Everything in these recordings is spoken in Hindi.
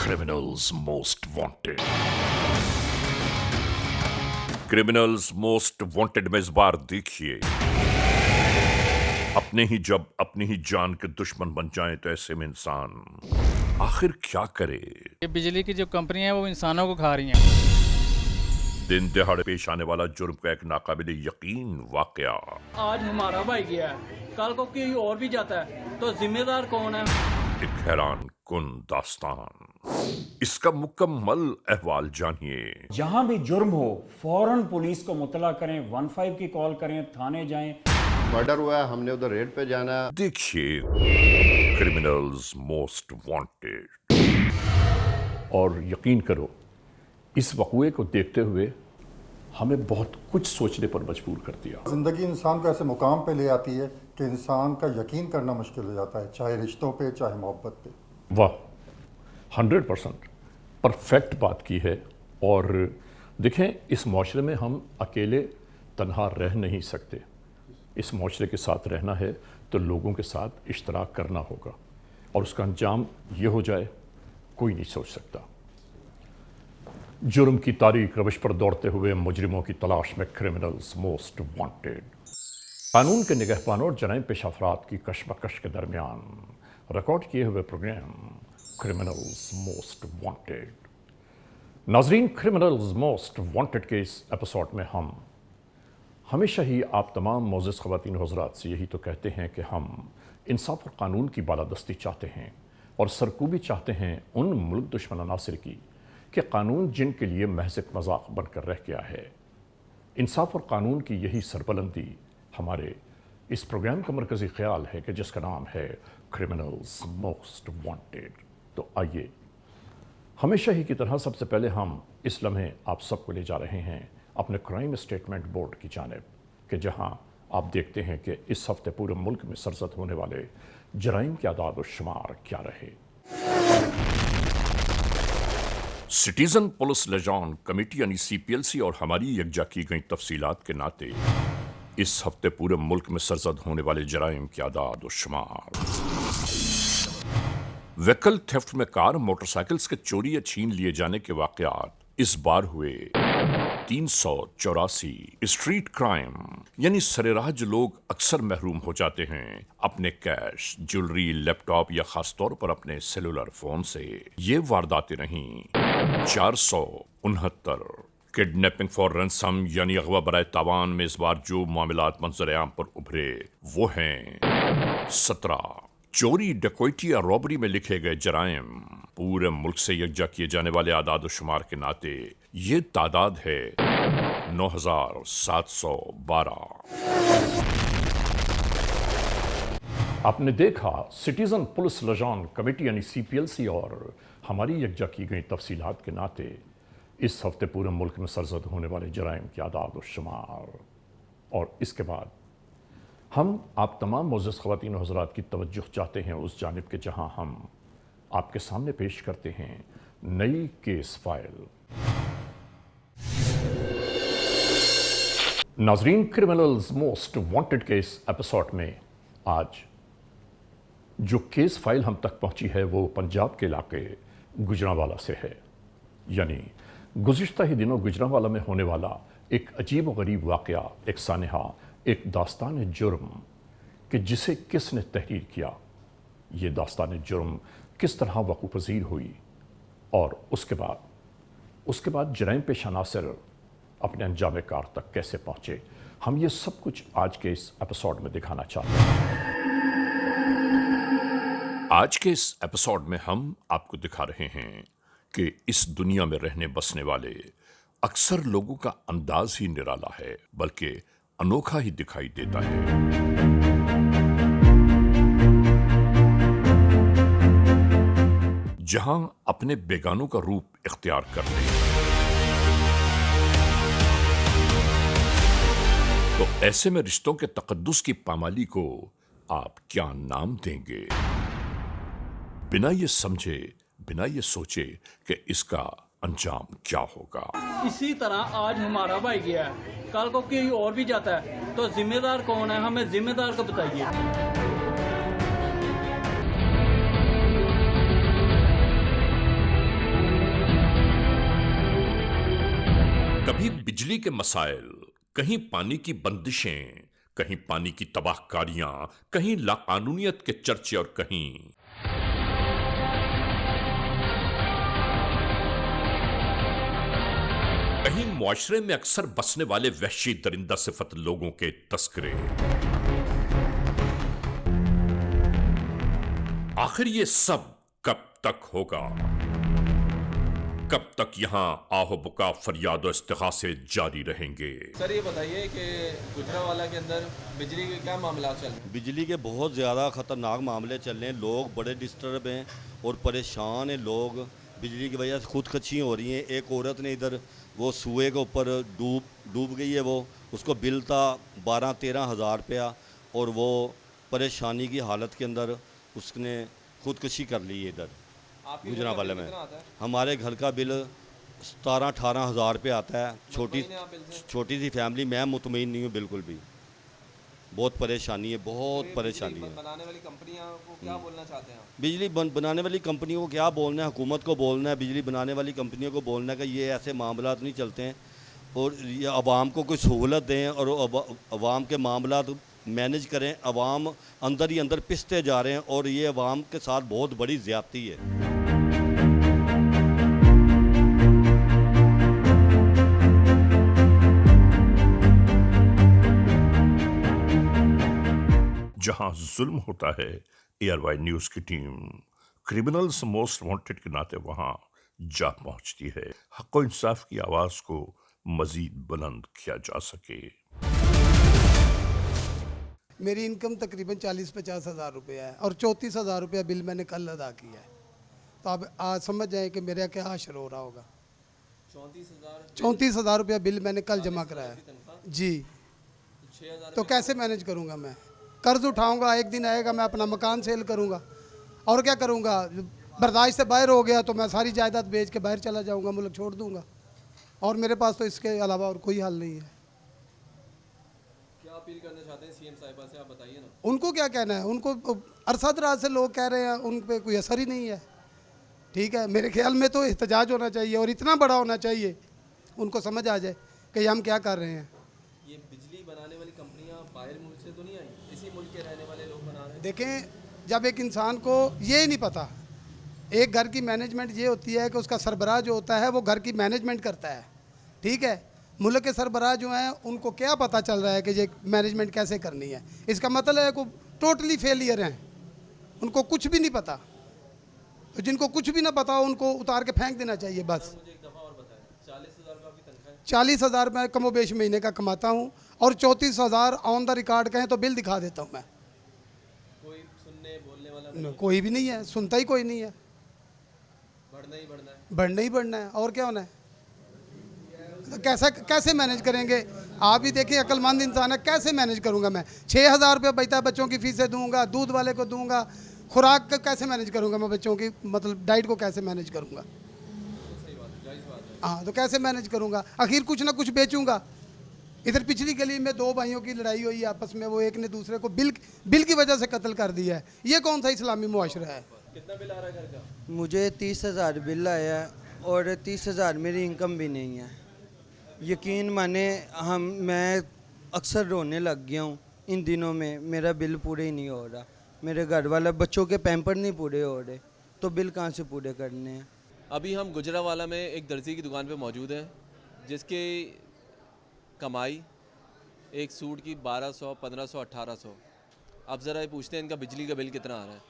Criminals Most Wanted। Criminals most wanted में इस बार देखिए, अपने ही जान के दुश्मन बन जाएं तो ऐसे में इंसान आखिर क्या करे। ये बिजली की जो कंपनी है वो इंसानों को खा रही हैं। दिन दहाड़े पेश आने वाला जुर्म का एक नाकाबिले यकीन वाकया। आज हमारा भाई गया है, कल को कोई और भी जाता है तो जिम्मेदार कौन है? एक हैरान कुन दास्तान, इसका मुकम्मल अहवाल जानिए। जहां भी जुर्म हो फौरन पुलिस को मुतला करें, 15 की कॉल करें, थाने जाएं। मर्डर हुआ है, हमने उधर रेड पे जाना है। देखिए क्रिमिनल्स मोस्ट वांटेड। और यकीन करो, इस वक़्वे को देखते हुए हमें बहुत कुछ सोचने पर मजबूर कर दिया। ज़िंदगी इंसान को ऐसे मुकाम पे ले आती है कि इंसान का यकीन करना मुश्किल हो जाता है, चाहे रिश्तों पे चाहे मोहब्बत पे। वाह, 100% परफेक्ट बात की है। और देखें, इस माशरे में हम अकेले तन्हा रह नहीं सकते। इस माशरे के साथ रहना है तो लोगों के साथ इश्तराक करना होगा, और उसका अंजाम ये हो जाए कोई नहीं सोच सकता। जुर्म की तारीख रविश पर दौड़ते हुए मुजरिमों की तलाश में क्रिमिनल्स मोस्ट वांटेड। कानून के निगहबानों और जराइम पेश अफराद की कशमकश के दरमियान रिकॉर्ड किए हुए प्रोग्राम क्रिमिनल्स मोस्ट वांटेड। नाजरीन, क्रिमिनल्स मोस्ट वांटेड के इस एपिसोड में हम हमेशा ही आप तमाम मोअज़्ज़िज़ ख़वातीन हज़रात से यही तो कहते हैं कि हम इंसाफ और कानून की बालादस्ती चाहते हैं और सरकूबी चाहते हैं उन मुल्क दुश्मन अनासिर की कि कानून जिनके लिए महज़ एक मजाक बनकर रह गया है। इंसाफ और कानून की यही सरबलंदी हमारे इस प्रोग्राम का मरकज़ी ख्याल है कि जिसका नाम है क्रिमिनल्स मोस्ट वांटेड। तो आइए, हमेशा ही की तरह सबसे पहले हम इस लम्हे आप सबको ले जा रहे हैं अपने क्राइम स्टेटमेंट बोर्ड की जानिब, कि जहां आप देखते हैं कि इस हफ्ते पूरे मुल्क में सरजद होने वाले जराइम के आदाद और शुमार क्या रहे। सिटीजन पुलिस लिजान कमेटी यानी CPLC और हमारी यकजा की गई तफसीलात के नाते इस हफ्ते पूरे मुल्क में सरजद होने वाले जराइम के आदाद और शुमार। व्हीकल थेफ्ट में कार मोटरसाइकिल्स के चोरी या छीन लिए जाने के वाकयात इस बार हुए 384। स्ट्रीट क्राइम यानी सरेराह जो लोग अक्सर महरूम हो जाते हैं अपने कैश, ज्वेलरी, लैपटॉप या खासतौर पर अपने सेलुलर फोन से, ये वारदातें रहीं 469। किडनैपिंग फॉर रैंसम यानी अगवा बराए तावान में इस बार जो मामलात मंजर-ए-आम पर उभरे वो हैं 17। चोरी, डकैती या रॉबरी में लिखे गए जराइम पूरे मुल्क से यकजा किए जाने वाले आदाद शुमार के नाते ये तादाद है 9712। आपने देखा, सिटीजन पुलिस लिजान कमेटी यानी CPLC और हमारी यकजा की गई तफसीलात के नाते इस हफ्ते पूरे मुल्क में सरजद होने वाले जराइम के आदाद और शुमार। और इसके बाद हम आप तमाम मोअज़्ज़िज़ ख़वातीन हज़रात की तवज्जो चाहते हैं उस जानिब के जहां हम आपके सामने पेश करते हैं नई केस फाइल। नाजरीन, क्रिमिनल्स मोस्ट वांटेड के इस एपिसोड में आज जो केस फाइल हम तक पहुंची है वो पंजाब के इलाके गुजरांवाला से है। यानी गुज़िश्ता ही दिनों गुजरांवाला में होने वाला एक अजीब व गरीब वाक़या, एक सानहा, एक दास्तान जुर्म कि जिसे किसने तहरीर किया, ये दास्तान जुर्म किस तरह वक़्फ़ पज़ीर हुई और उसके बाद जराइम पेश अनासिर अपने अंजाम कार तक कैसे पहुँचे, हम ये सब कुछ आज के इस एपिसोड में दिखाना चाहते हैं। आज के इस एपिसोड में हम आपको दिखा रहे हैं कि इस दुनिया में रहने बसने वाले अक्सर लोगों का अंदाज ही निराला है, बल्कि अनोखा ही दिखाई देता है। जहां अपने बेगानों का रूप इख्तियार कर ले तो ऐसे में रिश्तों के तकद्दुस की पामाली को आप क्या नाम देंगे? बिना ये समझे, बिना ये सोचे कि इसका अंजाम क्या होगा। इसी तरह आज हमारा भाई गया है, कल को कोई और भी जाता है तो जिम्मेदार कौन है? हमें जिम्मेदार को बताइए। बिजली के मसाइल, कहीं पानी की बंदिशें, कहीं पानी की तबाहकारियां, कहीं लाकानूनियत के चर्चे और कहीं मुआशरे में अक्सर बसने वाले वहशी दरिंदा सिफत लोगों के तस्करे। आखिर ये सब कब तक होगा? कब तक यहां आहो बुका फरियाद और इस्तिगासे जारी रहेंगे? सर ये बताइए कि गुजरावाला के अंदर बिजली के क्या मामला चल रहे हैं? बिजली के बहुत ज़्यादा ख़तरनाक मामले चल रहे हैं। लोग बड़े डिस्टर्ब हैं और परेशान हैं। लोग बिजली की वजह से खुदकशी हो रही हैं। एक औरत ने इधर वो सुए के ऊपर डूब गई है। वो उसको बिल था 12-13 हज़ार रुपया और वो परेशानी की हालत के अंदर उसने खुदकशी कर ली है इधर गुजरावाला में। हमारे घर का बिल 17-18 हज़ार रुपये आता है। छोटी सी फैमिली, मैं मुतमईन नहीं हूँ बिल्कुल भी। बहुत परेशानी है, बहुत परेशानी है। बनाने वाली कंपनियां को क्या बोलना चाहते हैं आप? बिजली बनाने वाली कंपनियों को क्या बोलना है? हुकूमत को बोलना है, बिजली बनाने वाली कंपनियों को बोलना है कि ये ऐसे मामला नहीं चलते हैं और ये अवाम को कोई सहूलत दें और अवाम के मामला मैनेज करें। अवाम अंदर ही अंदर पिसते जा रहे हैं और ये अवाम के साथ बहुत बड़ी ज़्यादती है। जहां जुल्म होता है, ARY न्यूज की टीम क्रिमिनल्स मोस्ट वांटेड के नाते वहां जा पहुंचती है, हक़ और इंसाफ की आवाज को मजीद बुलंद किया जा सके। मेरी इनकम तकरीबन 40-50 हज़ार रुपये है और 34,000 रुपया बिल मैंने कल अदा किया है। तो आप आज समझ जाएं कि मेरा क्या हाशर हो रहा होगा। 34,000 रुपया बिल मैंने कल जमा कराया जी। तो कैसे मैनेज करूँगा मैं? कर्ज उठाऊंगा, एक दिन आएगा मैं अपना मकान सेल करूंगा और क्या करूंगा? बर्दाश्त से बाहर हो गया तो मैं सारी जायदाद बेच के बाहर चला जाऊंगा, मुल्क छोड़ दूंगा और मेरे पास तो इसके अलावा और कोई हल नहीं है। क्या अपील करना चाहते हैं सीएम साहिबा से, आप बताइए ना। उनको क्या कहना है? उनको अरसद रात से लोग कह रहे हैं, उन पर कोई असर ही नहीं है। ठीक है, मेरे ख्याल में तो एहतजाज होना चाहिए और इतना बड़ा होना चाहिए उनको समझ आ जाए कि हम क्या कर रहे हैं। ये बिजली बनाने वाली कंपनियां बाहर मुल्क से तो नहीं आई, इसी मुल्क के रहने वाले लोग बना रहे हैं। देखें, जब एक इंसान को ये ही नहीं पता, एक घर की मैनेजमेंट ये होती है कि उसका सरबराह जो होता है वो घर की मैनेजमेंट करता है। ठीक है, मुल्क के सरबराह जो हैं उनको क्या पता चल रहा है कि ये मैनेजमेंट कैसे करनी है? इसका मतलब है कि टोटली फेलियर हैं, उनको कुछ भी नहीं पता। तो जिनको कुछ भी ना पता हो उनको उतार के फेंक देना चाहिए बस। मुझे एक दफ़ा और बताएं, 40,000 रुपये आपकी तनख्वाह है? 40,000 मैं कमोबेश महीने का कमाता हूँ और 34,000 ऑन द रिकॉर्ड कहें तो बिल दिखा देता हूँ मैं। कोई सुनने बोलने वाला नहीं? कोई भी नहीं है, सुनता ही कोई नहीं है। बढ़ना ही बढ़ना है, बढ़ना ही बढ़ना है और क्या होना है? तो कैसे मैनेज करेंगे? आप भी देखिए, अक्लमंद इंसान है, कैसे मैनेज करूंगा मैं? 6,000 रुपये बचता है, बच्चों की फीसें दूंगा, दूध वाले को दूंगा, खुराक का कैसे मैनेज करूंगा मैं? बच्चों की मतलब डाइट को कैसे मैनेज करूंगा? सही बात है, जायज़ बात है। हाँ, तो कैसे मैनेज करूंगा? आखिर कुछ ना कुछ बेचूंगा। इधर पिछली गली में 2 भाइयों की लड़ाई हुई आपस में, वो एक ने दूसरे को बिल की वजह से कत्ल कर दिया है। ये कौन सा इस्लामी मुआशरा है? कितना बिल आ रहा है घर का? मुझे 30,000 बिल आया है और 30,000 मेरी इनकम भी नहीं है। यकीन माने मैं अक्सर रोने लग गया हूँ इन दिनों में। मेरा बिल पूरे ही नहीं हो रहा, मेरे घर वाले बच्चों के पैम्पर नहीं पूरे हो रहे, तो बिल कहाँ से पूरे करने हैं? अभी हम गुजरावाला में एक दर्जी की दुकान पे मौजूद हैं जिसकी कमाई एक सूट की 1200, 1500, 1800। अब ज़रा ये पूछते हैं इनका बिजली का बिल कितना आ रहा है।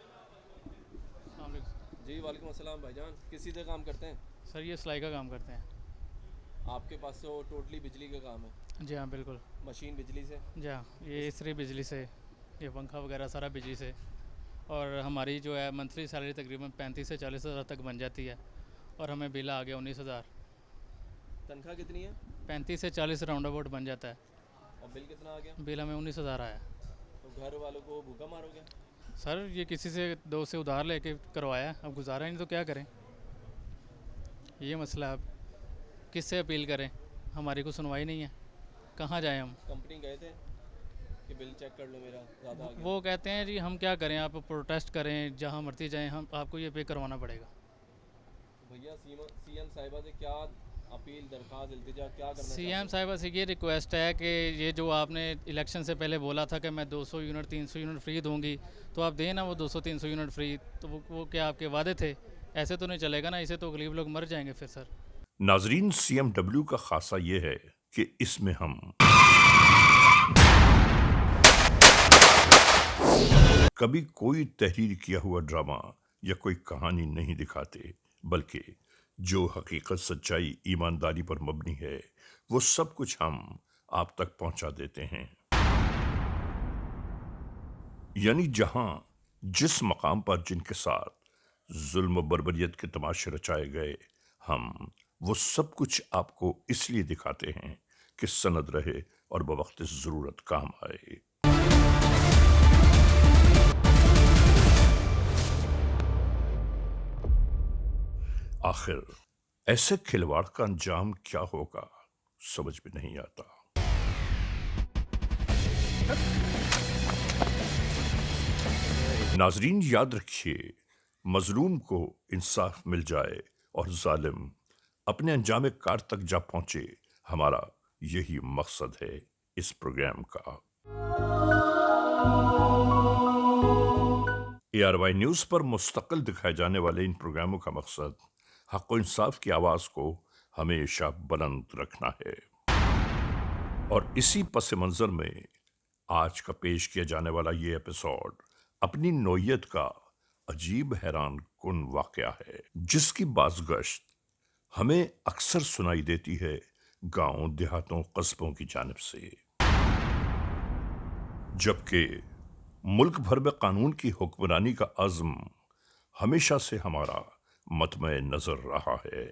जी वालेकुम अस्सलाम भाईजान, किस चीज़ का काम करते हैं? सर ये सिलाई का काम करते हैं। आपके पास तो टोटली बिजली का काम है? जी हाँ बिल्कुल। मशीन बिजली से? जी हाँ, ये इस्त्री बिजली से, ये पंखा वगैरह सारा बिजली से। और हमारी जो है मंथली सैलरी तकरीबन 35 से 40,000 तक बन जाती है और हमें बिल आ गया 19,000। तनख्वाह कितनी है? 35 से 40 राउंड अबाउट बन जाता है। और बिल कितना आ गया? बिल हमें 19,000 आया। तो घर वालों को भूखा मारोगे? सर ये किसी से 2 से उधार लेके करवाया है, अब गुजारा नहीं तो क्या करें? ये मसला है। अब किससे अपील करें? हमारी को सुनवाई नहीं है, कहाँ जाएं हम? कंपनी गए थे कि बिल चेक कर लो मेरा ज़्यादा आ गया? वो कहते हैं जी हम क्या करें, आप प्रोटेस्ट करें, जहाँ मर्जी जाएं, हम आपको ये पे करवाना पड़ेगा। भैया सीएम साहिबा से क्या अपील, दरख्वास्त, इल्तिजा क्या करना सीएम साहिबा से ये रिक्वेस्ट है कि ये जो आपने इलेक्शन से पहले बोला था कि मैं 200 यूनिट 300 यूनिट फ्री दूंगी, तो आप दें ना वो 200-300 यूनिट फ्री। तो वो क्या आपके वादे थे? ऐसे तो नहीं चलेगा ना, इसे तो गरीब लोग मर जाएंगे फिर सर। नाजरीन, CMW का खासा ये है कि इसमें हम कभी कोई तहरीर किया हुआ ड्रामा या कोई कहानी नहीं दिखाते, बल्कि जो हकीकत, सच्चाई, ईमानदारी पर मबनी है वो सब कुछ हम आप तक पहुंचा देते हैं। यानी जहां जिस मकाम पर जिनके साथ जुल्म बर्बरियत के तमाशे रचाए गए, हम वो सब कुछ आपको इसलिए दिखाते हैं कि सनद रहे और बवक्त ज़रूरत काम आए। आखिर ऐसे खिलवाड़ का अंजाम क्या होगा, समझ में नहीं आता। नाजरीन, याद रखिए, मजलूम को इंसाफ मिल जाए और जालिम अपने अंजाम कार तक जा पहुंचे, हमारा यही मकसद है इस प्रोग्राम का। ARY न्यूज़ पर मुस्तकिल दिखाए जाने वाले इन प्रोग्रामों का मकसद हक़ व इंसाफ की आवाज़ को हमेशा बुलंद रखना है। और इसी पस मंज़र में आज का पेश किया जाने वाला ये एपिसोड अपनी नौयत का अजीब हैरान कुन वाक़या है, जिसकी बाज़गश्त हमें अक्सर सुनाई देती है गांव, देहातों, कस्बों की जानिब से, जबकि मुल्क भर में कानून की हुक्मरानी का अज़्म हमेशा से हमारा मतमे नजर रहा है।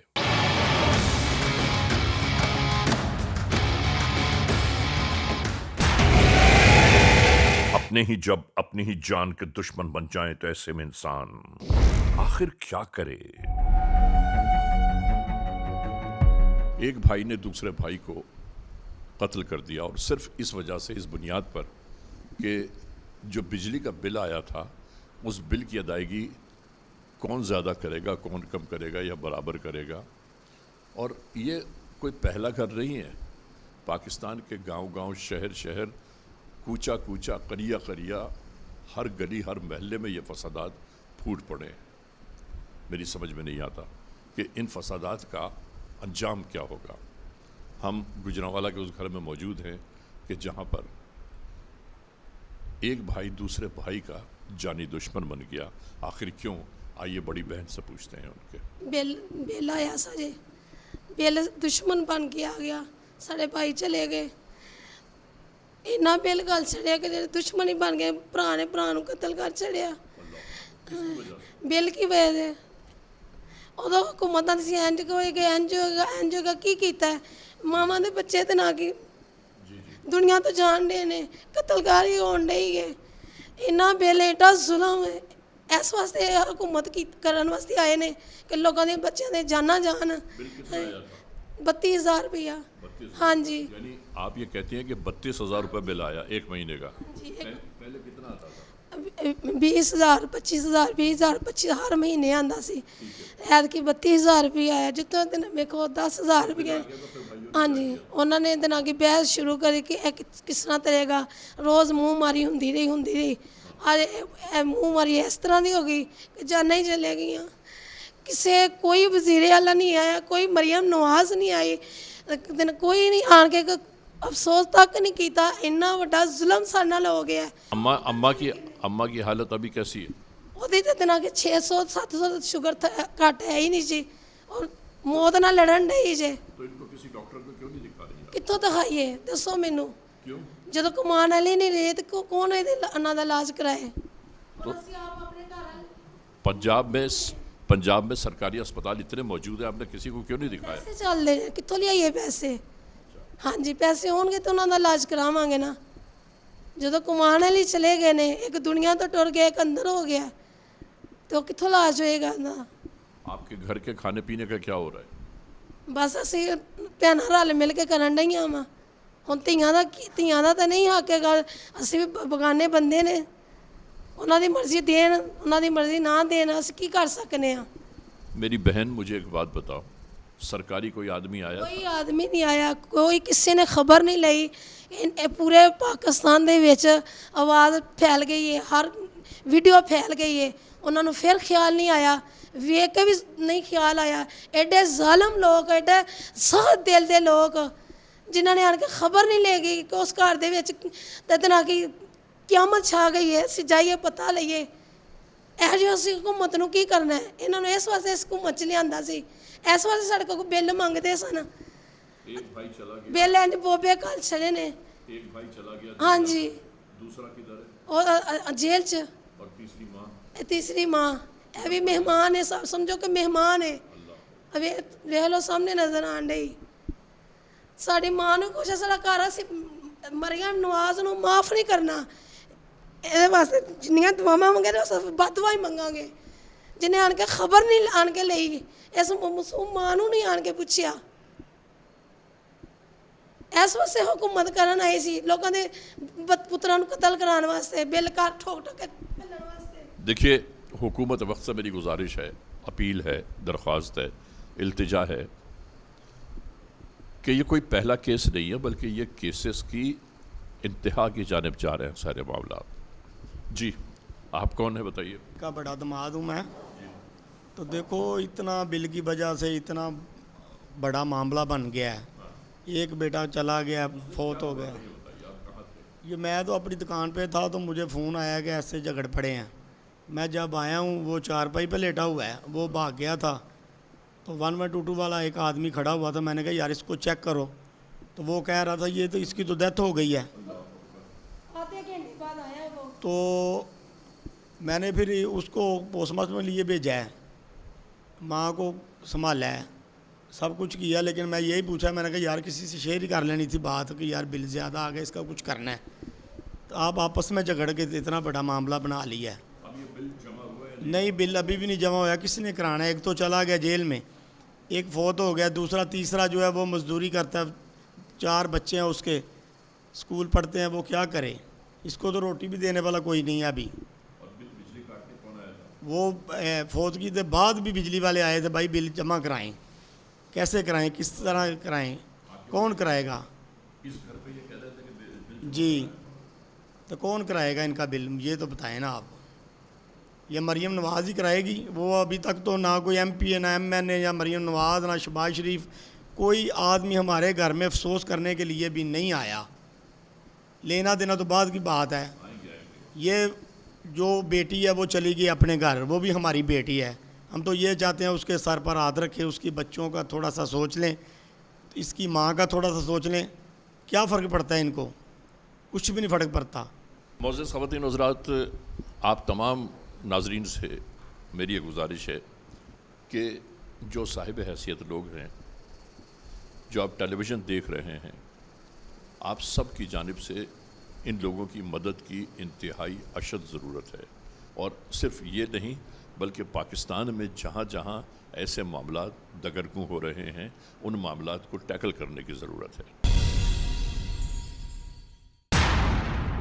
अपने ही जब अपनी ही जान के दुश्मन बन जाएं तो ऐसे में इंसान आखिर क्या करे। एक भाई ने दूसरे भाई को कत्ल कर दिया, और सिर्फ इस वजह से, इस बुनियाद पर कि जो बिजली का बिल आया था उस बिल की अदायगी कौन ज़्यादा करेगा, कौन कम करेगा या बराबर करेगा। और ये कोई पहला कर रही है। पाकिस्तान के गांव-गांव, शहर-शहर, कूचा-कूचा, करिया-करिया, हर गली, हर महल्ले में ये फसादात फूट पड़े। मेरी समझ में नहीं आता कि इन फसादात का अंजाम क्या होगा। हम गुजरांवाला के उस घर में मौजूद हैं कि जहाँ पर एक भाई दूसरे भाई का जानी दुश्मन बन गया। आखिर क्यों? आइए बड़ी बहन से पूछते हैं उनके। बिल आया साजे, बिल दुश्मन बन के आ गया, साढ़े भाई चले गए। इन्ना बिल गल छड़िया कि जेह्ड़े दुश्मन ही बन गए, भरा ने भरा नूं कतल कर छड़िया बिल की वजह से। उदों हुकूमतां सी इंज होएगा, इंज होएगा, इंज होएगा, की कीता है? मावां दे बच्चे ते ना की दुनिया तो जान डे ने, कतलकारी होण डई है। इन्ना बिल एडा जुल्म है। इस वास्ते हुकूमत की करन वास्ते आए ने कि लोगों के बच्चों दे जाना जान। 32,000 रुपया। हाँ जी। यानी आप ये कहती हैं कि 32,000 रुपये बिल आया एक महीने का। पहले कितना आता था? 20,000, 25,000, 20,000, 25 हर महीने आंदा सी। ऐतकी 32,000 रुपया आया, जितों दिन वेखो 10,000 रुपये। हाँ जी, उन्होंने दिना की बहस शुरू करी कि किस तरह तरेगा। रोज़ मुँह मारी होंदी रही। अरे मुँह मारी इस तरह की हो गई कि जाना ही चले गई। किसे कोई वज़ीर आला नहीं आया, कोई मरियम नवाज नहीं आई, दिन कोई नहीं आन के अफसोस तक नहीं किया। इन्ना वड्डा जुल्म साडे नाल हो गया। अम्मा की हालत अभी कैसी है? ਉਹਦੀ ਤੇ ਦਿਨਾਂ ਕਿ 600-700 शुगर घट है ही नहीं जी, और मौत नाल लड़न डई जे। तो इनको किसी डॉक्टर को क्यों नहीं दिखा रही? कित्थों दिखाइए, दसो मैनू। क्यों? ਜਦੋਂ कमान वाले नहीं रहे तो कौन इन्हां दा इलाज कराए? तो पंजाब में सरकारी अस्पताल इतने मौजूद है, आपने किसी को क्यों नहीं दिखाया? पैसे चल रहे, कित्थों लियाइए पैसे? हाँ जी, पैसे होणगे तो उन्हां दा इलाज करावांगे ना। ਜਦੋਂ कमान वाले चले गए ने, एक दुनिया तो टुर गया, एक अंदर हो गया, तो कित्थों इलाज होएगा ना? आपके घर के खाने पीने का क्या हो रहा है? बस असीं भैणां रल मिल के करन डईआं वां। हुण ਧੀਆਂ ਦਾ ਤਾਂ नहीं हक हैगा, ਅਸੀਂ भी बगाने बंदे ने। ਉਹਨਾਂ ਦੀ मर्जी देन, ਉਹਨਾਂ ਦੀ मर्जी ना देन, ਅਸੀਂ की कर सकने हैं? मेरी बहन, मुझे एक बात बताओ, सरकारी कोई आदमी आया? कोई आदमी नहीं आया, कोई किसी ने खबर नहीं ली। पूरे पाकिस्तान ਦੇ ਵਿੱਚ आवाज़ फैल गई है, हर वीडियो फैल गई है। उन्होंने फिर ख्याल नहीं आया, वेख के भी नहीं ख्याल आया। एडे जालिम लोग, एडे सख्त दिल के लोग जिन्हों ने आन के खबर नहीं ले गई कि उस घर दे की क्यामत छा गई है, असीं जाइए पता लईए। ਇਹੋ ਜਿਹੀ ਅਸੀਂ हुकूमत ਨੂੰ ਕੀ करना है? इन्होंने इस वास्ते इस हुकूमत 'ਚ लिआंदा सी, इस वास्ते साढ़े को बिल मंगते सन। एक भाई चला गया, बिल इंज बोबे घल छड़े ने। एक भाई चला गया, हाँ जी, दूसरा किधर है? और जेल च। और तीसरी माँ? तीसरी माँ, ये भी मेहमान है, सब समझो कि मेहमान है। अब देख लो सामने नजर आन डई। साड़ी माँ ने कुछ सारा घर असीं मरियम नवाज नूं माफ़ नहीं करना। ये वास्ते जिन्नियां दुआवां मंगे तो सब बददुआ ही मंगांगे। जिन्हें आन के खबर नहीं आन के लई, इस मासूम मां नूं नहीं आन के पुछया। इस वास्ते हुकूमत करन आई सी, लोगों के पुत्रां नूं कतल कराने वास्ते, बिल कर ठोक ठोक के घल्लण वास्ते। देखिए, हुकूमत वक्त से मेरी गुजारिश है, अपील है, दरख्वास्त है, इल्तिजा है कि ये कोई पहला केस नहीं है, बल्कि ये केसेस की इंतहा की जानिब जा रहे हैं सारे मामला। जी, आप कौन है बताइए? का बड़ा दमाद हूँ मैं। तो देखो, इतना बिल की वजह से इतना बड़ा मामला बन गया है। एक बेटा चला गया, फौत हो गया। ये मैं तो अपनी दुकान पे था, तो मुझे फ़ोन आया कि ऐसे झगड़ पड़े हैं। मैं जब आया हूँ, वो चारपाई पे लेटा हुआ है, वो भाग गया था। तो 1122 वाला एक आदमी खड़ा हुआ था। मैंने कहा यार इसको चेक करो, तो वो कह रहा था ये तो इसकी तो डेथ हो गई है। तो मैंने फिर उसको पोस्टमार्टम में लिए भेजा है, माँ को संभाला है, सब कुछ किया। लेकिन मैं यही पूछा, मैंने कहा यार किसी से शेयर ही कर लेनी थी बात कि यार बिल ज़्यादा आ गया, इसका कुछ करना है। तो आप आपस में झगड़ के इतना बड़ा मामला बना लिया है। अब ये बिल जमा हुआ है? नहीं, बिल अभी भी नहीं जमा हुआ। किसी ने कराना है? एक तो चला गया जेल में, एक फौत हो गया, दूसरा तीसरा जो है वो मजदूरी करता है, 4 बच्चे हैं उसके, स्कूल पढ़ते हैं, वो क्या करे? इसको तो रोटी भी देने वाला कोई नहीं है अभी। और बिजली काटने कौन आया था? वो फौतगी के बाद भी बिजली वाले आए थे, भाई बिल जमा कराएं। कैसे कराएं, किस तरह कराएं, कौन कराएगा? इस घर पे ये कह रहे थे कि बिल जी, तो कौन कराएगा इनका बिल, ये तो बताएं ना आप। ये मरियम नवाज़ ही कराएगी? वो अभी तक तो ना कोई MP है, ना MN है, या मरियम नवाज़, ना शहबाज शरीफ, कोई आदमी हमारे घर में अफसोस करने के लिए भी नहीं आया। लेना देना तो बाद की बात है। ये जो बेटी है वो चली गई अपने घर, वो भी हमारी बेटी है। हम तो ये चाहते हैं उसके सर पर हाथ रखें, उसकी बच्चों का थोड़ा सा सोच लें, इसकी माँ का थोड़ा सा सोच लें। क्या फ़र्क पड़ता है इनको? कुछ भी नहीं फ़र्क पड़ता। मोअज़्ज़ज़ ख़वातीन हज़रात, आप तमाम नाज़रीन से मेरी ये गुजारिश है कि जो साहिब हैसियत लोग हैं, जो आप टेलीविज़न देख रहे हैं, आप सब की जानिब से इन लोगों की मदद की इंतहाई अशद ज़रूरत है। और सिर्फ़ ये नहीं, बल्कि पाकिस्तान में जहाँ जहाँ ऐसे मामलात दगरगू हो रहे हैं, उन मामलात को टैकल करने की ज़रूरत है।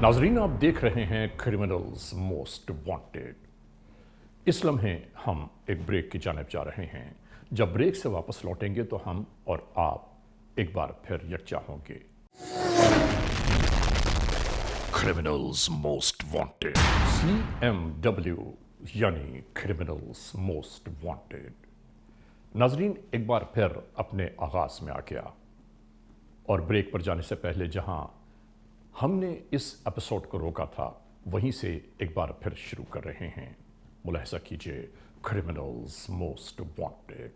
नाजरीन, आप देख रहे हैं क्रिमिनल्स मोस्ट वांटेड। इस लम्हे हम एक ब्रेक की जानिब जा रहे हैं। जब ब्रेक से वापस लौटेंगे तो हम और आप एक बार फिर यकजा होंगे। क्रिमिनल्स मोस्ट वांटेड, CMW यानी क्रिमिनल्स मोस्ट वांटेड। नाजरीन, एक बार फिर अपने आगाज में आ गया और ब्रेक पर जाने से पहले जहां हमने इस एपिसोड को रोका था, वहीं से एक बार फिर शुरू कर रहे हैं। मुलाहिजा कीजिए, criminals most wanted.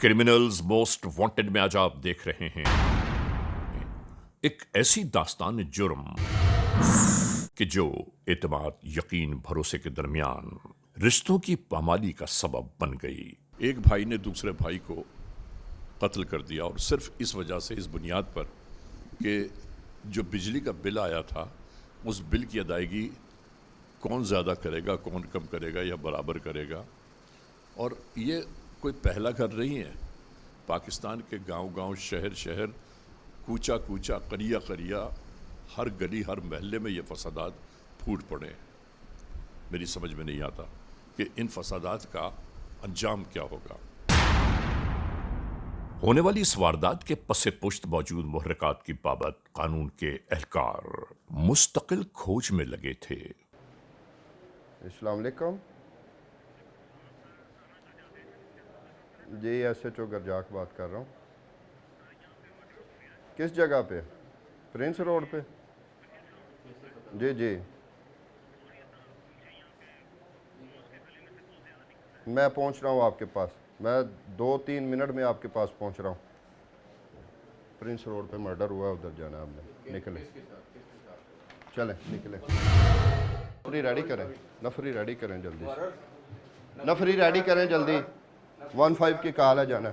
Criminals most wanted में आज आप देख रहे हैं एक ऐसी दास्तान जुर्म कि जो एतमाद, यकीन, भरोसे के दरमियान रिश्तों की पामाली का सबब बन गई। एक भाई ने दूसरे भाई को कत्ल कर दिया, और सिर्फ इस वजह से, इस बुनियाद पर कि जो बिजली का बिल आया था, उस बिल की अदायगी कौन ज़्यादा करेगा, कौन कम करेगा या बराबर करेगा। और ये कोई पहला घर नहीं है। पाकिस्तान के गांव-गांव, शहर-शहर, कूचा-कूचा, करिया-करिया, हर गली, हर महल्ले में ये फसादात फूट पड़े। मेरी समझ में नहीं आता कि इन फसादात का अंजाम क्या होगा। होने वाली इस वारदात के पसे पुश्त मौजूद मुहर्रिकात की बाबत कानून के एहलकार मुस्तकिल खोज में लगे थे। अस्सलाम वालेकुम जी, SHO गर्जाक बात कर रहा हूँ। किस जगह पे? प्रिंस रोड पे? जी जी, मैं पहुँच रहा हूँ आपके पास। मैं 2-3 मिनट में आपके पास पहुँच रहा हूँ। प्रिंस रोड पे मर्डर हुआ, उधर जाना है हमने। निकले, चलें निकले। नफरी रेडी करें, नफरी रेडी करें जल्दी से, नफरी रेडी करें जल्दी। 15 की कॉल है, जाना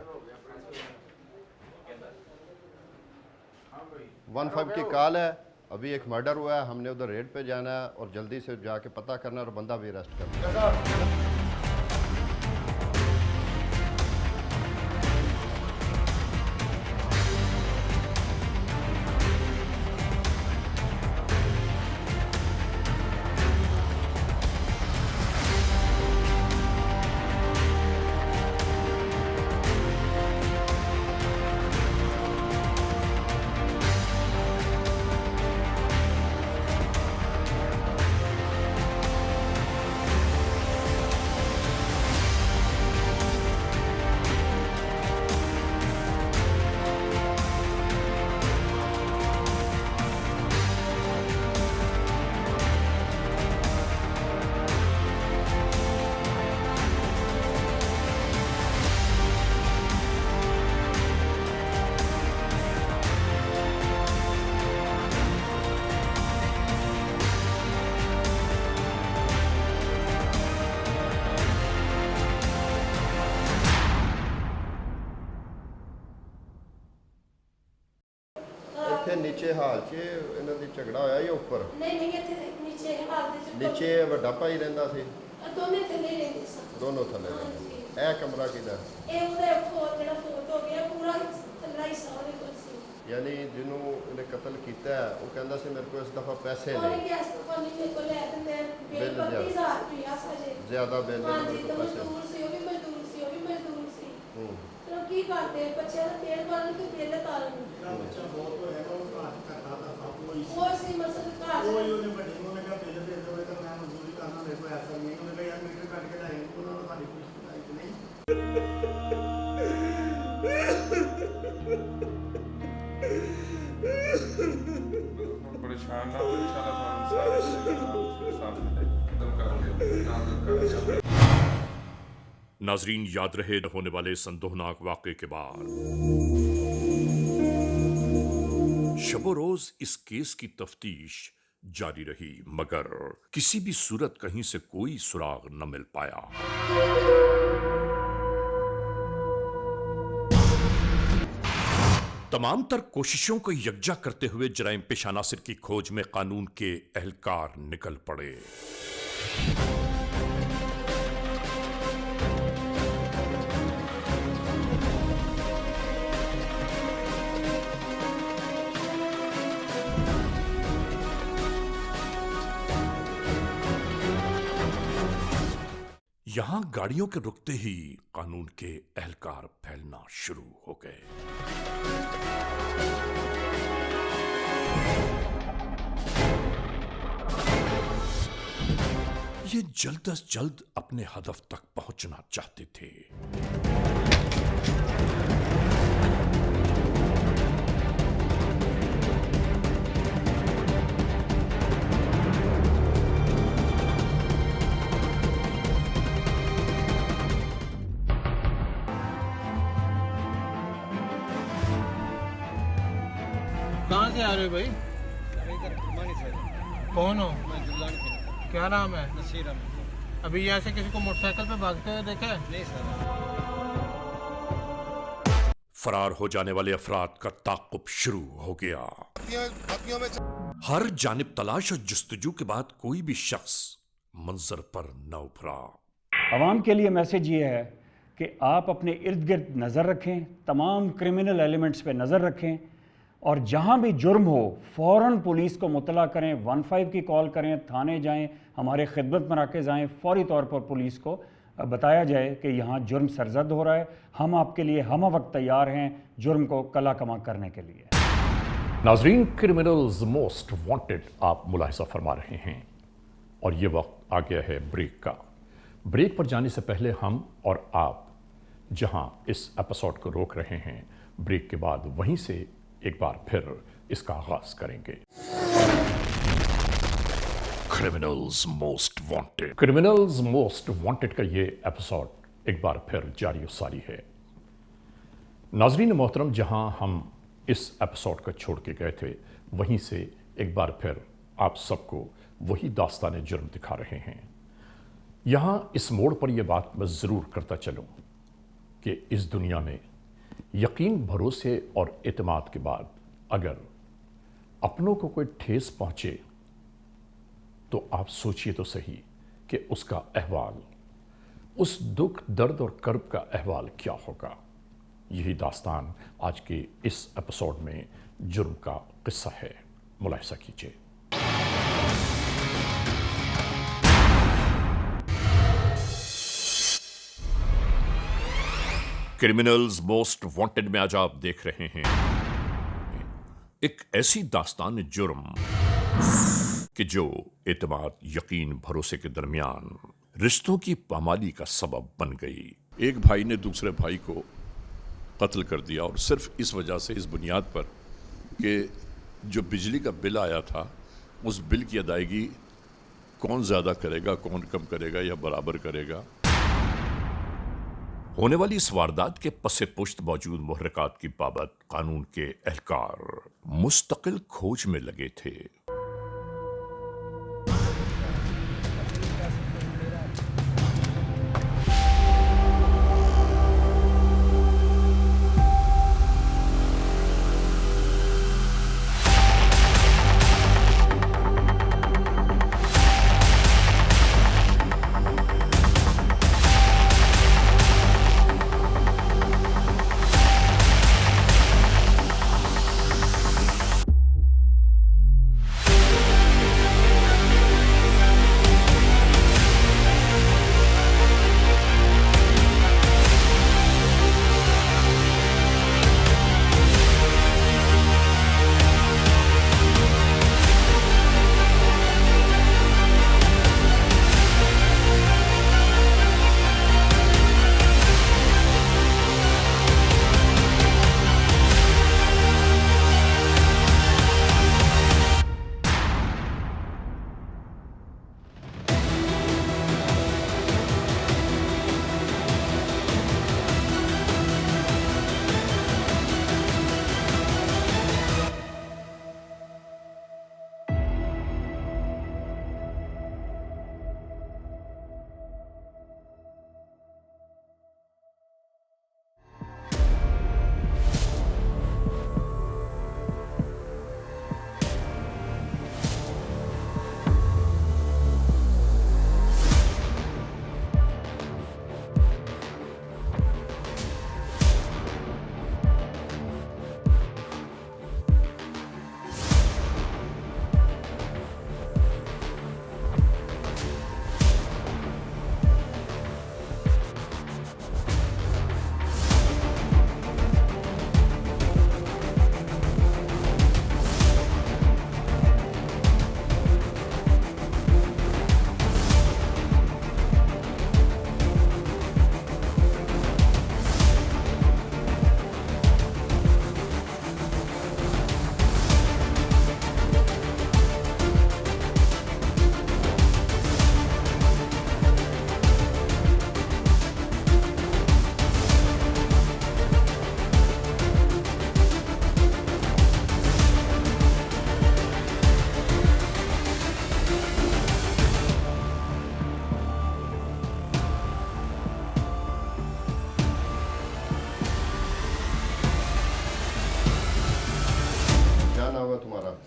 15 की कॉल है। अभी एक मर्डर हुआ है, हमने उधर रेड पे जाना है और जल्दी से जाके पता करना और बंदा भी अरेस्ट करना। नीचे हाल च इन्हां दी झगड़ा होया या ऊपर? नहीं इत्थे नीचे हाल दे नीचे वड्डा भाई रहिंदा सी? दोनों थल्ले रहंदे सन। दोनों थल्ले रहंदे। ए कमरा किहदा? ए उधर जेड़ा फोट हो गया पूरा थल्ला हिस्सा ਉਹਦੇ ਕੋਲ ਸੀ। यानी जिन्हों इन्हें कत्ल किया है वो कहता सी मेरे को इस दफ़ा पैसे ਉਹਨੇ नहीं, ਕਿਹਾ ਇਸ ਦਫਾ ਨਹੀਂ ਮੇਰੇ ਕੋਲ ਲੈ ਦਿੰਦੇ ਬਿੱਲ ਬਿੱਲ 30000 ਰੁਪਇਆ ਸਜੇ ज़्यादा बिल नहीं, ਹਾਂਜੀ मेरे ਤੇ को पैसे ਮਜ਼ਦੂਰ ਸੀ ਉਹ ਵੀ ਮਜ਼ਦੂਰ ਸੀ ਉਹ ਵੀ ਮਜ਼ਦੂਰ ਸੀ। हम्म। ਫਿਰ ਉਹ ਕੀ ਕਰਦੇ ਬੱਚਿਆਂ ਦਾ ਤੇਲ ਭਰਨ ਤੇ ਬਿੱਲ ਤਾਰਨ ਉਹ ਸੀ ਮਸਲ ਘਰ ਉਹਨੇ ਵੱਡੀ ਨੂੰ ਲਗਾ ਬਿੱਲ ਦੇ ਦੋ ਤਾਂ ਮੈਂ ਮਜ਼ਦੂਰੀ ਕਰਨਾ, ਮੇਰੇ ਕੋਲ ਐਸਾ ਨਹੀਂ। ਉਹਨੇ ਕਿਹਾ ਯਾਰ ਮੀਟਰ ਕੱਟ ਕੇ ਲਾਏ ਉਹਨਾਂ ਨੂੰ ਸਾਡੀ ਕੋਈ ਸ਼ਿਕਾਇਤ ਨਹੀਂ। परेशान ना हो, इंशाल्लाह सामने नाजरीन, याद रहे होने वाले संदोहनाक वाक़े के बाद शबो रोज इस केस की तफ्तीश जारी रही, मगर किसी भी सूरत कहीं से कोई सुराग न मिल पाया। तमाम तर कोशिशों को यकजा करते हुए जराइम पेशा नासिर की खोज में कानून के एहलकार निकल पड़े। यहां गाड़ियों के रुकते ही कानून के एहलकार फैलना शुरू हो गए। ये जल्द अज जल्द अपने हदफ तक पहुंचना चाहते थे। कहाँ से आ रहे हो भाई? कौन हो? क्या नाम है? नसीर अहमद। अभी यहाँ से किसी को मोटरसाइकिल पे भागते हुए देखा है? नहीं सर। फरार हो जाने वाले अफराद का ताक़ुब शुरू हो गया। हर जानिब तलाश और जुस्तजू के बाद कोई भी शख्स मंजर पर न उभरा। आवाम के लिए मैसेज ये है कि आप अपने इर्द गिर्द नज़र रखें, तमाम क्रिमिनल एलिमेंट्स पे नज़र रखें और जहां भी जुर्म हो फ़ौरन पुलिस को मुतला करें, 15 की कॉल करें, थाने जाएं, हमारे खिदमत मराकज़ आएँ, फौरी तौर पर पुलिस को बताया जाए कि यहाँ जुर्म सरजद हो रहा है। हम आपके लिए हम वक्त तैयार हैं जुर्म को कला कमा करने के लिए। नाजरीन, क्रिमिनल्स मोस्ट वांटेड आप मुलाहिजा फरमा रहे हैं और ये वक्त आ गया है ब्रेक का। ब्रेक पर जाने से पहले हम और आप जहां इस एपिसोड को रोक रहे हैं, ब्रेक के बाद वहीं से एक बार फिर इसका आगाज करेंगे। Criminals most wanted. Criminals most wanted का ये एपिसोड एक बार फिर जारी सारी है। नाजरीन मोहतरम, जहां हम इस एपिसोड को छोड़ के गए थे वहीं से एक बार फिर आप सबको वही दास्तान जुर्म दिखा रहे हैं। यहाँ इस मोड़ पर यह बात मैं ज़रूर करता चलूँ कि इस दुनिया में यकीन, भरोसे और एतमाद के बाद अगर अपनों को कोई ठेस पहुँचे तो आप सोचिए तो सही कि उसका अहवाल, उस दुख, दर्द और कर्ब का अहवाल क्या होगा। यही दास्तान आज के इस एपिसोड में जुर्म का किस्सा है। मुलाहिजा कीजिए। क्रिमिनल्स मोस्ट वांटेड में आज आप देख रहे हैं एक ऐसी दास्तान जुर्म कि जो एतमाद, यकीन, भरोसे के दरमियान रिश्तों की पामाली का सबब बन गई। एक भाई ने दूसरे भाई को कत्ल कर दिया और सिर्फ इस वजह से, इस बुनियाद पर कि जो बिजली का बिल आया था उस बिल की अदायगी कौन ज़्यादा करेगा, कौन कम करेगा या बराबर करेगा। होने वाली इस वारदात के पसे पुश्त मौजूद मुहर्रिकात की बाबत कानून के एहलकार मुस्तकिल खोज में लगे थे।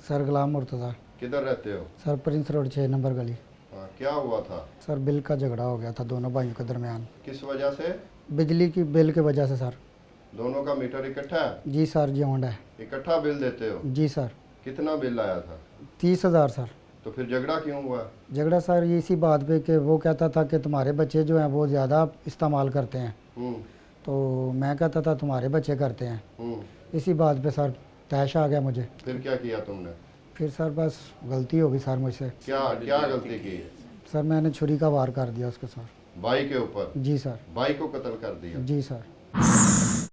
सर गुलाम मुर्तज़ा। किधर रहते हो? सर प्रिंस रोड 6 नंबर गली। हाँ, क्या हुआ था? सर बिल का झगड़ा हो गया था दोनों भाइयों के दरमियान। किस वजह से? बिजली की बिल की वजह से सर। दोनों का मीटर इकट्ठा है? जी सर, जॉइंट है। इकट्ठा बिल देते हो? जी सर। कितना बिल आया था? 30,000 सर। तो फिर झगड़ा क्यों हुआ? झगड़ा सर ये इसी बात पे कि वो कहता था कि तुम्हारे बच्चे जो हैं वो ज़्यादा इस्तेमाल करते हैं, तो मैं कहता था तुम्हारे बच्चे करते हैं। इसी बात पे सर तैश आ गया मुझे। फिर क्या किया तुमने? फिर सर बस गलती हो गई सर मुझसे। क्या क्या गलती की? सर मैंने छुरी का वार कर दिया उसके सर। भाई के ऊपर? जी सर। भाई को कत्ल कर दिया? जी सर।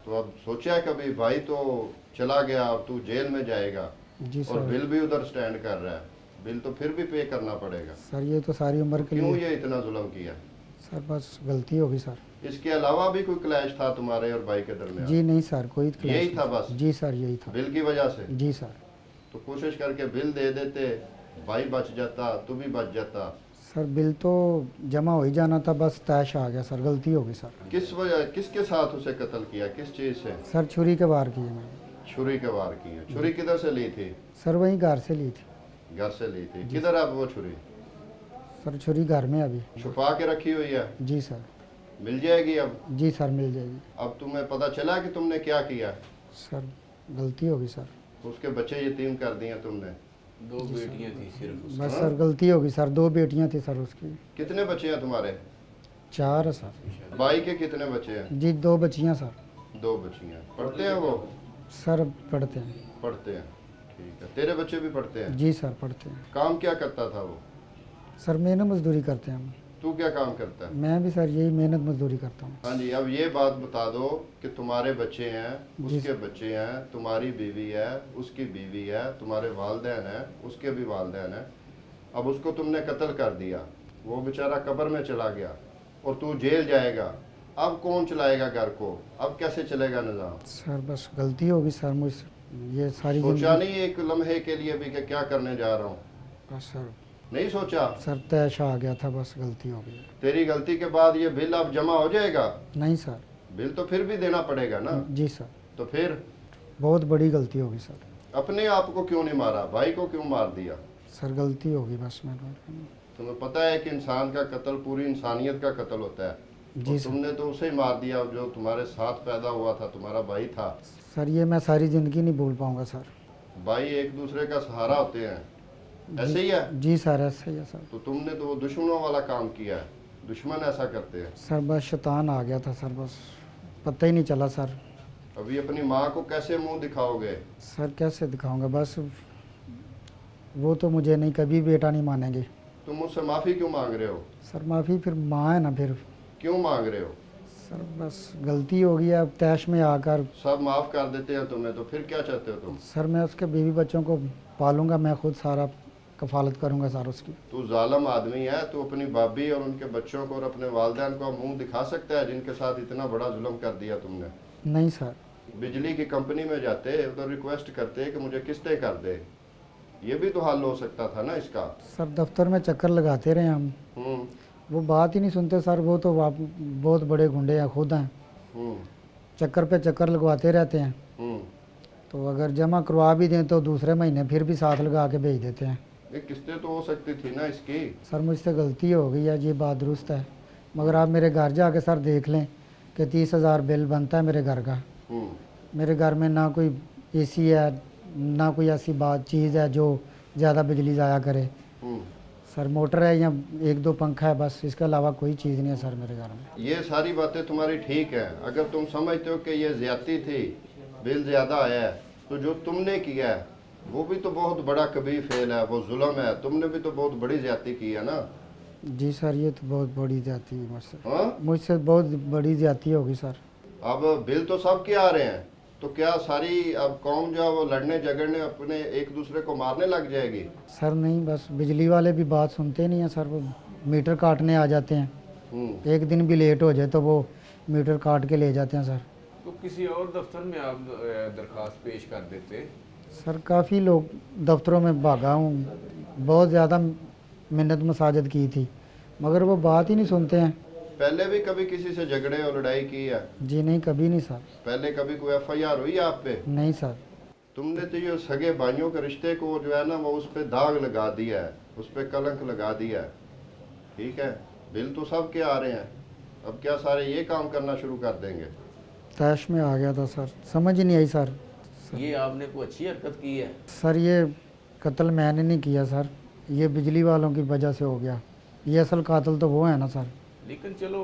तो अब सोचा है कभी? भाई तो चला गया और तू जेल में जाएगा। जी सर। और बिल भी उधर स्टैंड कर रहा है, बिल तो फिर भी पे करना पड़ेगा। सर ये तो सारी उम्र के क्यों लिए। ये इतना जुल्म किया? सर बस गलती हो गई सर। इसके अलावा भी कोई क्लैश था तुम्हारे और भाई के दरमियान? जी नहीं सर, कोई क्लैश यही नहीं। था बस? जी सर यही था। बिल की वजह से? जी सर। तो कोशिश करके बिल दे देते, भाई बच जाता, तू भी बच जाता। सर बिल तो जमा हो ही जाना था, बस तैश आ गया सर, गलती हो गई सर। किस वजह, किसके साथ उसे कत्ल किया, किस चीज़ से? सर छुरी के वार किए मैंने। छुरी के वार किए? छुरी किधर से ली थी? सर वहीं घर से ली थी। घर से ली थी? किधर है अब वो छुरी? सर छुरी घर में अभी छुपा के रखी हुई है? जी सर। मिल जाएगी अब? जी सर मिल जाएगी। अब तुम्हें पता चला कि तुमने क्या किया? सर गलती हो गई सर। उसके बच्चे यतीम कर दिए तुमने? 2 बेटियां थी सिर्फ। बस सर गलती हो गई सर, 2 बेटियां थी सर उसकी। कितने बच्चे हैं तुम्हारे? 4 है सर। भाई के कितने बच्चे हैं? जी 2 बच्चियां सर। 2 बच्चियां। पढ़ते हैं वो? सर पढ़ते हैं। पढ़ते हैं, ठीक है। तेरे बच्चे भी पढ़ते हैं? जी सर पढ़ते हैं। काम क्या करता था वो? सर मेहनत मजदूरी करते हैं हम। तू क्या काम करता है? मैं भी सर यही मेहनत मजदूरी करता हूँ। हाँ जी। अब ये बात बता दो कि तुम्हारे बच्चे हैं, उसके बच्चे हैं, तुम्हारी बीवी है, उसकी बीवी है, तुम्हारे वालिदैन हैं, उसके भी वालिदैन हैं। अब उसको तुमने कत्ल कर दिया, वो बेचारा कब्र में चला गया और तू जेल जाएगा। अब कौन चलाएगा घर को? अब कैसे चलेगा निज़ाम? सर बस गलती होगी सर मुझसे, ये सारी सोचा नहीं एक लम्हे के लिए भी कि क्या करने जा रहा हूँ? बस सर नहीं सोचा? सर तैश आ गया था, बस गलती हो गई। तेरी गलती के बाद ये बिल अब जमा हो जाएगा? नहीं सर। बिल तो फिर भी देना पड़ेगा ना? जी सर। तो फिर? बहुत बड़ी गलती होगी सर। अपने आप को क्यों नहीं मारा? भाई को क्यों मार दिया? सर गलती होगी बस मैंने। तुम्हें पता है कि इंसान का कत्ल पूरी इंसानियत का कत्ल होता है। जी और तुमने तो उसे ही मार दिया जो तुम्हारे साथ पैदा हुआ था, तुम्हारा भाई था। सर ये मैं सारी ज़िंदगी नहीं भूल पाऊंगा सर। भाई एक दूसरे का सहारा होते हैं, ऐसे ही है? जी सर ऐसे ही है सर। तो तुमने तो वो दुश्मनों वाला काम किया है, दुश्मन ऐसा करते हैं। सर बस शैतान आ गया था सर, बस पता ही नहीं चला सर। अभी अपनी माँ को कैसे मुंह दिखाओगे? सर कैसे दिखाऊंगा, बस वो तो मुझे नहीं, कभी बेटा नहीं मानेंगे। तुम मुझसे माफ़ी क्यों मांग रहे हो? सर माफ़ी फिर माँ है ना, फिर क्यों मांग रहे हो? सर बस गलती हो गई, अब तैश में आकर सब माफ़ कर देते हैं तुम्हें, तो फिर क्या चाहते हो तुम? सर मैं उसके बीवी बच्चों को पालूंगा, मैं खुद सारा कफालत करूंगा सर उसकी। तू जालिम आदमी है, तू अपनी भाभी और उनके बच्चों को और अपने वालिदैन को मुंह दिखा सकता है जिनके साथ इतना बड़ा जुल्म कर दिया तुमने? नहीं सर। बिजली की कंपनी में जाते उधर रिक्वेस्ट करते कि मुझे किस्तें कर दे, ये भी तो हल हो सकता था ना इसका। सर दफ्तर में चक्कर लगाते रहे हम, वो बात ही नहीं सुनते सर। वो तो बहुत बड़े गुंडे हैं, खुद हैं, चक्कर पे चक्कर लगवाते रहते हैं। तो अगर जमा करवा भी दें तो दूसरे महीने फिर भी साथ लगा के भेज देते हैं। ये किस्तें तो हो सकती थी ना इसकी। सर मुझसे गलती हो गई है, ये बात दुरुस्त है, मगर आप मेरे घर जाके सर देख लें कि 30,000 बिल बनता है मेरे घर का। मेरे घर में ना कोई एसी है, ना कोई ऐसी बात चीज़ है जो ज़्यादा बिजली ज़ाया करे। सर मोटर है या 1-2 पंखा है, बस इसके अलावा कोई चीज़ नहीं है सर मेरे घर में। ये सारी बातें तुम्हारी ठीक है। अगर तुम समझते हो कि ये ज़्यादती थी, बिल ज़्यादा आया है, तो जो तुमने किया है वो भी तो बहुत बड़ा कबीर फेल है, वो जुल्म है। तुमने भी तो बहुत बड़ी ज़्यादती की है ना? जी सर ये तो बहुत बड़ी ज़्यादती है मुझसे। हाँ? मुझसे बहुत बड़ी ज़्यादती होगी सर। अब बिल तो सबके आ रहे हैं, तो क्या सारी अब कौम जो है वो लड़ने झगड़ने अपने एक दूसरे को मारने लग जाएगी? सर नहीं, बस बिजली वाले भी बात सुनते नहीं हैं सर, वो मीटर काटने आ जाते हैं। एक दिन भी लेट हो जाए तो वो मीटर काट के ले जाते हैं सर। तो किसी और दफ्तर में आप दरख्वास्त पेश कर देते? सर काफ़ी लोग दफ्तरों में भागा हूँ, बहुत ज़्यादा मिन्नत मसाजद की थी, मगर वो बात ही नहीं सुनते हैं। पहले भी कभी किसी से झगड़े और लड़ाई की है? जी नहीं, कभी नहीं सर। पहले कभी कोई FIR हुई आप पे? नहीं सर। तुमने तो ये सगे भाइयों के रिश्ते को जो है ना वो उस पर दाग लगा दिया है, उस पर कलंक लगा दिया है। ठीक है, बिल तो सब के आ रहे हैं, अब क्या सारे ये काम करना शुरू कर देंगे? तैश में आ गया था सर, समझ ही नहीं आई सर। ये आपने कोई अच्छी हरकत की है? सर ये कत्ल मैंने नहीं किया सर, ये बिजली वालों की वजह से हो गया। ये असल कातिल तो वो है ना सर। लेकिन चलो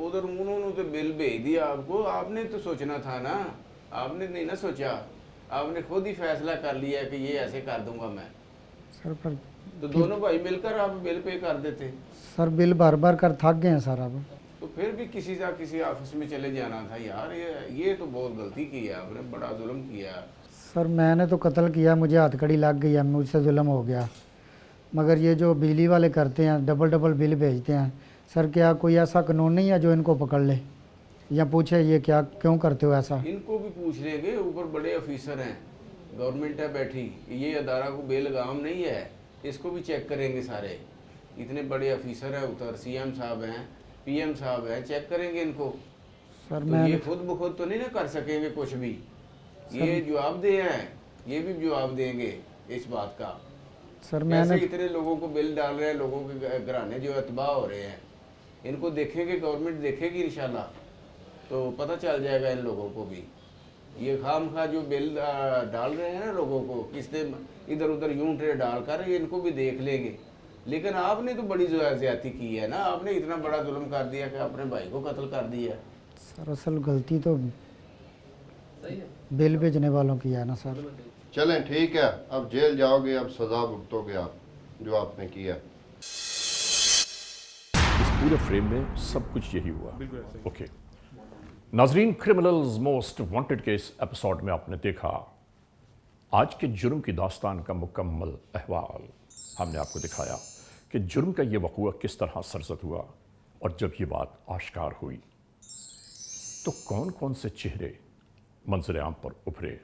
उधर उन्होंने तो बिल भेज दिया आपको, आपने तो सोचना था ना, आपने नहीं ना सोचा, आपने खुद ही फैसला कर लिया कि ये ऐसे कर दूंगा मैं। सर पर तो दोनों भाई मिलकर आप बिल पे कर देते। सर बिल बार बार कर थक गए हैं सर अब। तो फिर भी किसी ऑफिस में चले जाना था यार, ये तो बहुत गलती की है आपने, बड़ा जुल्म किया। सर मैंने तो कत्ल किया, मुझे हथकड़ी लग गई है, मुझसे जुल्म हो गया। मगर ये जो बिजली वाले करते हैं, डबल डबल बिल भेजते हैं सर, क्या कोई ऐसा कानून नहीं है जो इनको पकड़ ले या पूछे ये क्या क्यों करते हो ऐसा? इनको भी पूछ लेंगे, ऊपर बड़े ऑफिसर हैं, गवर्नमेंट है बैठी, ये अदारा को बेलगाम नहीं है, इसको भी चेक करेंगे सारे। इतने बड़े ऑफिसर हैं उधर, सीएम साहब हैं, पीएम साहब हैं, चेक करेंगे इनको। सर तो ये खुद ब खुद तो नहीं ना कर सकेंगे कुछ भी, ये जवाबदेह हैं, ये भी जवाब देंगे इस बात का। सर मैंने इतने लोगों को बिल डाल रहे हैं, लोगों के घराने जो है तबाह हो रहे हैं, इनको देखेंगे, गवर्नमेंट देखेगी इंशाल्लाह, तो पता चल जाएगा इन लोगों को भी। ये खामखा जो बिल डाल रहे हैं ना लोगों को, किसने इधर उधर यूं ट्रे डाल कर, इनको भी देख लेंगे। लेकिन आपने तो बड़ी ज्यादती की है ना, आपने इतना बड़ा जुल्म कर दिया कि अपने भाई को कत्ल कर दिया। सर असल गलती तो बिल भेजने वालों की है ना सर। चलें ठीक है, अब जेल जाओगे, अब सज़ा भुगतोगे आप जो आपने किया। इस पूरे फ्रेम में सब कुछ यही हुआ। ओके नाजरीन, क्रिमिनल्स मोस्ट वांटेड के इस एपिसोड में आपने देखा आज के जुर्म की दास्तान का मुकम्मल अहवाल। हमने आपको दिखाया कि जुर्म का ये वक़ूआ किस तरह सरजद हुआ, और जब ये बात आश्कार हुई तो कौन कौन से चेहरे मंजर आम पर उभरे।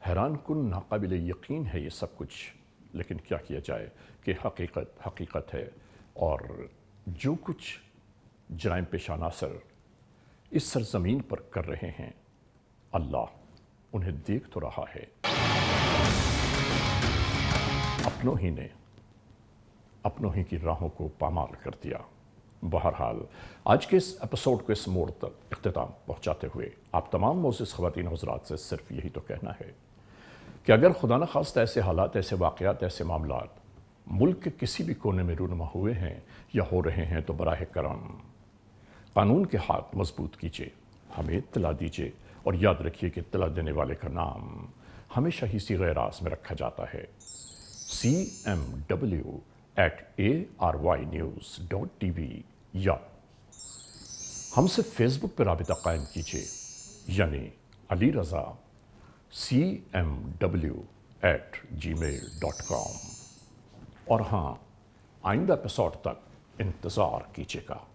हैरान कुन नाकाबिल यकीन है ये सब कुछ, लेकिन क्या किया जाए कि हकीकत हकीकत है, और जो कुछ जराइम पेशा नासर इस सरजमीन पर कर रहे हैं, अल्लाह उन्हें देख तो रहा है। अपनों ही ने अपनों ही की राहों को पामाल कर दिया। बहरहाल आज के इस एपिसोड को इस मोड़ तक इख्तिताम पहुँचाते हुए आप तमाम मोअज़्ज़िज़ ख़वातीन हज़रात से सिर्फ यही तो कहना है कि अगर खुदा न खास्ता ऐसे हालात, ऐसे वाक़यात, ऐसे मामलात मुल्क के किसी भी कोने में रूनुमा हुए हैं या हो रहे हैं, तो बराह करम कानून के हाथ मजबूत कीजिए, हमें इत्तला दीजिए, और याद रखिए कि इत्तला देने वाले का नाम हमेशा ही सीग़े रास में रखा जाता है, cmw@arYnews.tv, या हमसे फेसबुक पर राबिता कायम कीजिए, यानी अली रज़ा cmw@gmail.com। और हाँ, आइंदा एपिसोड तक इंतज़ार कीजिएगा।